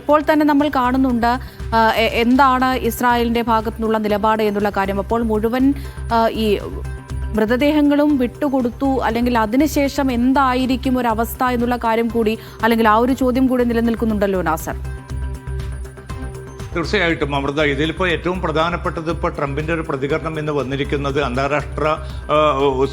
ഇപ്പോൾ തന്നെ നമ്മൾ കാണുന്നുണ്ട് എന്താണ് ഇസ്രായേലിന്റെ ഭാഗത്തു നിന്നുള്ള നിലപാട് എന്നുള്ള കാര്യം. അപ്പോൾ മുഴുവൻ ഈ മൃതദേഹങ്ങളും വിട്ടുകൊടുത്തു, അല്ലെങ്കിൽ അതിനുശേഷം എന്തായിരിക്കും ഒരു അവസ്ഥ എന്നുള്ള കാര്യം കൂടി, അല്ലെങ്കിൽ ആ ഒരു ചോദ്യം കൂടി നിലനിൽക്കുന്നുണ്ടല്ലോ നാസർ. തീർച്ചയായിട്ടും അമൃത, ഇതിലിപ്പോൾ ഏറ്റവും പ്രധാനപ്പെട്ടത് ഇപ്പോൾ ട്രംപിന്റെ ഒരു പ്രതികരണം ഇന്ന് വന്നിരിക്കുന്നത് അന്താരാഷ്ട്ര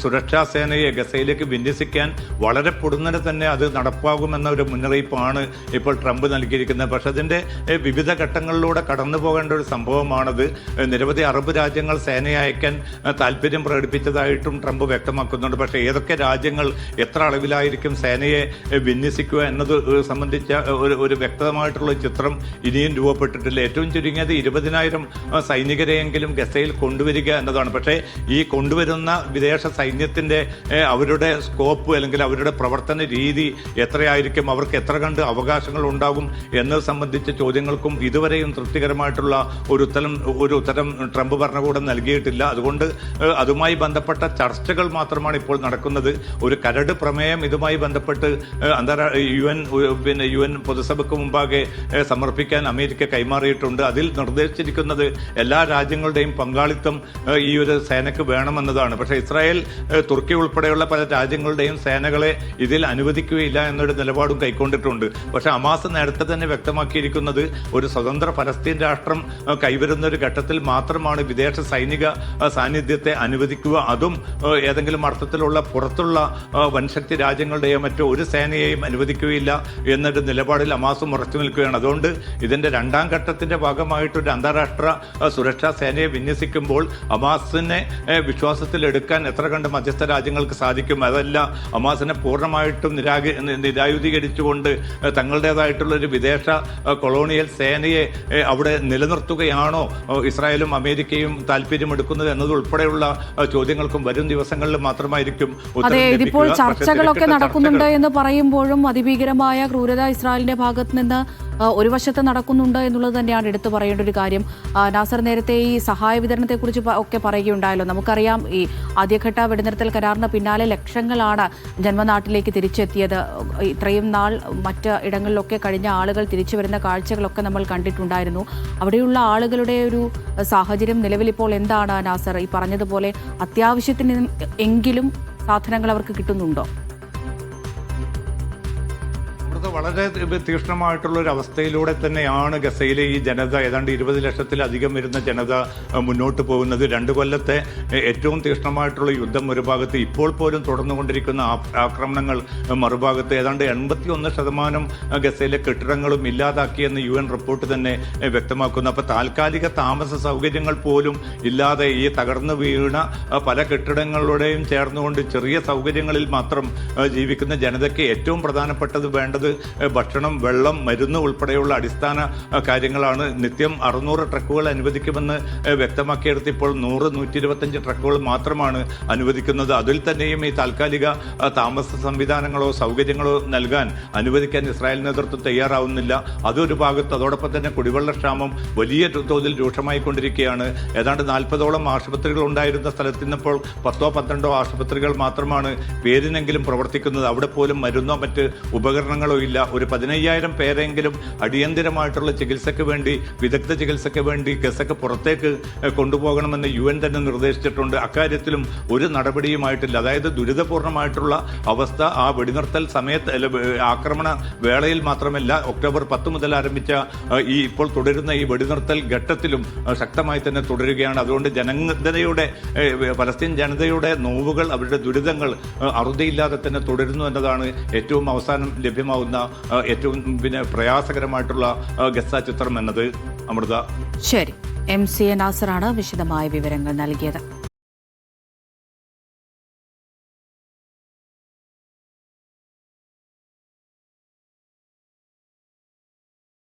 സുരക്ഷാ സേനയെ ഗസയിലേക്ക് വിന്യസിക്കാൻ വളരെ പൊടുന്നനെ തന്നെ അത് നടപ്പാകുമെന്ന ഒരു മുന്നറിയിപ്പാണ് ഇപ്പോൾ ട്രംപ് നൽകിയിരിക്കുന്നത്. പക്ഷെ അതിൻ്റെ വിവിധ ഘട്ടങ്ങളിലൂടെ കടന്നു പോകേണ്ട ഒരു സംഭവമാണത്. നിരവധി അറബ് രാജ്യങ്ങൾ സേനയെ അയക്കാൻ താല്പര്യം പ്രകടിപ്പിച്ചതായിട്ടും ട്രംപ് വ്യക്തമാക്കുന്നുണ്ട്. പക്ഷേ ഏതൊക്കെ രാജ്യങ്ങൾ എത്ര അളവിലായിരിക്കും സേനയെ വിന്യസിക്കുക എന്നത് സംബന്ധിച്ച ഒരു വ്യക്തമായിട്ടുള്ള ചിത്രം ഇനിയും രൂപപ്പെട്ടിട്ടില്ല. ഏറ്റവും ചുരുങ്ങിയത് 20,000 സൈനികരെയെങ്കിലും ഗസയിൽ കൊണ്ടുവരിക എന്നതാണ്. പക്ഷേ ഈ കൊണ്ടുവരുന്ന വിദേശ സൈന്യത്തിൻ്റെ അവരുടെ സ്കോപ്പ് അല്ലെങ്കിൽ അവരുടെ പ്രവർത്തന രീതി എത്രയായിരിക്കും, അവർക്ക് എത്ര കണ്ട് അവകാശങ്ങൾ ഉണ്ടാകും എന്നത് സംബന്ധിച്ച ചോദ്യങ്ങൾക്കും ഇതുവരെയും തൃപ്തികരമായിട്ടുള്ള ഒരു ഉത്തരം ട്രംപ് ഭരണകൂടം നൽകിയിട്ടില്ല. അതുകൊണ്ട് അതുമായി ബന്ധപ്പെട്ട ചർച്ചകൾ മാത്രമാണ് ഇപ്പോൾ നടക്കുന്നത്. ഒരു കരട് പ്രമേയം ഇതുമായി ബന്ധപ്പെട്ട് യുഎൻ പൊതുസഭയ്ക്ക് മുമ്പാകെ സമർപ്പിക്കാൻ അമേരിക്ക കൈമാറിയിട്ടുണ്ട്. അതിൽ നിർദ്ദേശിച്ചിരിക്കുന്നത് എല്ലാ രാജ്യങ്ങളുടെയും പങ്കാളിത്തം ഈ ഒരു സേനയ്ക്ക് വേണമെന്നതാണ്. പക്ഷേ ഇസ്രായേൽ, തുർക്കി ഉൾപ്പെടെയുള്ള പല രാജ്യങ്ങളുടെയും സേനകളെ ഇതിൽ അനുവദിക്കുകയില്ല എന്നൊരു നിലപാടും കൈക്കൊണ്ടിട്ടുണ്ട്. പക്ഷേ ഹമാസ് നേരത്തെ തന്നെ വ്യക്തമാക്കിയിരിക്കുന്നത് ഒരു സ്വതന്ത്ര പലസ്തീൻ രാഷ്ട്രം കൈവരുന്ന ഒരു ഘട്ടത്തിൽ മാത്രമാണ് വിദേശ സൈനിക സാന്നിധ്യത്തെ അനുവദിക്കുക. അതും ഏതെങ്കിലും അർത്ഥത്തിലുള്ള പുറത്തുള്ള വൻശക്തി രാജ്യങ്ങളുടെയോ മറ്റോ ഒരു സേനയെയും അനുവദിക്കുകയില്ല എന്നൊരു നിലപാടിൽ ഹമാസും ഉറച്ചു നിൽക്കുകയാണ്. അതുകൊണ്ട് ഇതിന്റെ രണ്ടാം ഘട്ടത്തിന്റെ ഭാഗമായിട്ടൊരു അന്താരാഷ്ട്ര സുരക്ഷാ സേനയെ വിന്യസിക്കുമ്പോൾ ഹമാസിനെ വിശ്വാസത്തിലെടുക്കാൻ എത്ര കണ്ട് മധ്യസ്ഥ രാജ്യങ്ങൾക്ക് സാധിക്കും? അതല്ല, ഹമാസിനെ പൂർണ്ണമായിട്ടും നിരായുധീകരിച്ചുകൊണ്ട് തങ്ങളുടേതായിട്ടുള്ള ഒരു വിദേശ കൊളോണിയൽ സേനയെ അവിടെ നിലനിർത്തുകയാണോ ഇസ്രായേലും അമേരിക്കയും താല്പര്യമെടുക്കുന്നത് എന്നതുൾപ്പെടെയുള്ള ചോദ്യങ്ങൾക്കും വരും ദിവസങ്ങളിൽ മാത്രമായിരിക്കും ഇപ്പോൾ ചർച്ചകളൊക്കെ നടക്കുന്നുണ്ട് എന്ന് പറയുമ്പോഴും അതിഭീകരമായ ക്രൂരത ഇസ്രായേലിന്റെ ഭാഗത്ത് നിന്ന് ഒരു വശത്ത് നടക്കുന്നുണ്ട് എന്നുള്ളത് തന്നെയാണ് എടുത്തു പറയേണ്ട ഒരു കാര്യം. നാസർ നേരത്തെ ഈ സഹായ വിതരണത്തെക്കുറിച്ച് ഒക്കെ പറയുകയുണ്ടായല്ലോ. നമുക്കറിയാം ഈ ആദ്യഘട്ട വെടിനിർത്തൽ കരാറിന് പിന്നാലെ ലക്ഷങ്ങളാണ് ജന്മനാട്ടിലേക്ക് തിരിച്ചെത്തിയത്. ഇത്രയും നാൾ മറ്റ് ഇടങ്ങളിലൊക്കെ കഴിഞ്ഞ ആളുകൾ തിരിച്ചു വരുന്ന കാഴ്ചകളൊക്കെ നമ്മൾ കണ്ടിട്ടുണ്ടായിരുന്നു. അവിടെയുള്ള ആളുകളുടെ ഒരു സാഹചര്യം നിലവിലിപ്പോൾ എന്താണ് നാസർ? ഈ പറഞ്ഞതുപോലെ അത്യാവശ്യത്തിന് എങ്കിലും സാധനങ്ങൾ അവർക്ക് കിട്ടുന്നുണ്ടോ? വളരെ തീക്ഷ്ണമായിട്ടുള്ള ഒരു അവസ്ഥയിലൂടെ തന്നെയാണ് ഗസയിലെ ഈ ജനത, ഏതാണ്ട് 20 ലക്ഷത്തിലധികം വരുന്ന ജനത മുന്നോട്ട് പോകുന്നത്. 2 കൊല്ലത്തെ ഏറ്റവും തീക്ഷ്ണമായിട്ടുള്ള യുദ്ധം ഒരു ഭാഗത്ത്, ഇപ്പോൾ പോലും തുടർന്നുകൊണ്ടിരിക്കുന്ന ആക്രമണങ്ങൾ മറുഭാഗത്ത്. ഏതാണ്ട് 81% ഗസയിലെ കെട്ടിടങ്ങളും ഇല്ലാതാക്കിയെന്ന് UN റിപ്പോർട്ട് തന്നെ വ്യക്തമാക്കുന്നു. അപ്പോൾ താൽക്കാലിക താമസ സൗകര്യങ്ങൾ പോലും ഇല്ലാതെ ഈ തകർന്നു വീണ പല കെട്ടിടങ്ങളുടെയും ചേർന്നുകൊണ്ട് ചെറിയ സൗകര്യങ്ങളിൽ മാത്രം ജീവിക്കുന്ന ജനതയ്ക്ക് ഏറ്റവും പ്രധാനപ്പെട്ടത് വേണ്ടത് ഭക്ഷണം, വെള്ളം, മരുന്ന് ഉൾപ്പെടെയുള്ള അടിസ്ഥാന കാര്യങ്ങളാണ്. നിത്യം 600 ട്രക്കുകൾ അനുവദിക്കുമെന്ന് വ്യക്തമാക്കിയെടുത്ത് ഇപ്പോൾ 100-125 ട്രക്കുകൾ മാത്രമാണ് അനുവദിക്കുന്നത്. അതിൽ തന്നെയും ഈ താൽക്കാലിക താമസ സംവിധാനങ്ങളോ സൗകര്യങ്ങളോ നൽകാൻ അനുവദിക്കാൻ ഇസ്രായേൽ നേതൃത്വം തയ്യാറാവുന്നില്ല. അതൊരു ഭാഗത്ത്. അതോടൊപ്പം തന്നെ കുടിവെള്ളക്ഷാമം വലിയ തോതിൽ രൂക്ഷമായിക്കൊണ്ടിരിക്കുകയാണ്. ഏതാണ്ട് 40ഓളം ആശുപത്രികൾ ഉണ്ടായിരുന്ന സ്ഥലത്ത് നിന്നിപ്പോൾ 10-12 ആശുപത്രികൾ മാത്രമാണ് പേരിനെങ്കിലും പ്രവർത്തിക്കുന്നത്. അവിടെ പോലും മരുന്നോ മറ്റ് ഉപകരണങ്ങളോ ഇല്ല. ഒരു 15,000 പേരെങ്കിലും അടിയന്തരമായിട്ടുള്ള ചികിത്സയ്ക്ക് വേണ്ടി, വിദഗ്ധ ചികിത്സയ്ക്ക് വേണ്ടി ഗസക്ക് പുറത്തേക്ക് കൊണ്ടുപോകണമെന്ന് UN തന്നെ നിർദ്ദേശിച്ചിട്ടുണ്ട്. അക്കാര്യത്തിലും ഒരു നടപടിയുമായിട്ടില്ല. അതായത് ദുരിതപൂർണമായിട്ടുള്ള അവസ്ഥ ആ വെടിനിർത്തൽ സമയത്ത്, ആക്രമണ വേളയിൽ മാത്രമല്ല, ഒക്ടോബർ 10 മുതൽ ആരംഭിച്ച ഈ ഇപ്പോൾ തുടരുന്ന ഈ വെടിനിർത്തൽ ഘട്ടത്തിലും ശക്തമായി തന്നെ തുടരുകയാണ്. അതുകൊണ്ട് പലസ്തീൻ ജനതയുടെ നോവുകൾ, അവരുടെ ദുരിതങ്ങൾ അറുതിയില്ലാതെ തന്നെ തുടരുന്നു എന്നതാണ് ഏറ്റവും അവസാനം ലഭ്യമാവുന്ന ഏറ്റവും പ്രയാസകരമായിട്ടുള്ള ഗസ ചിത്രം എന്നത്. അമൃത. ശരി, MCA നാസറാണ് വിശദമായ വിവരങ്ങൾ നൽകിയത്.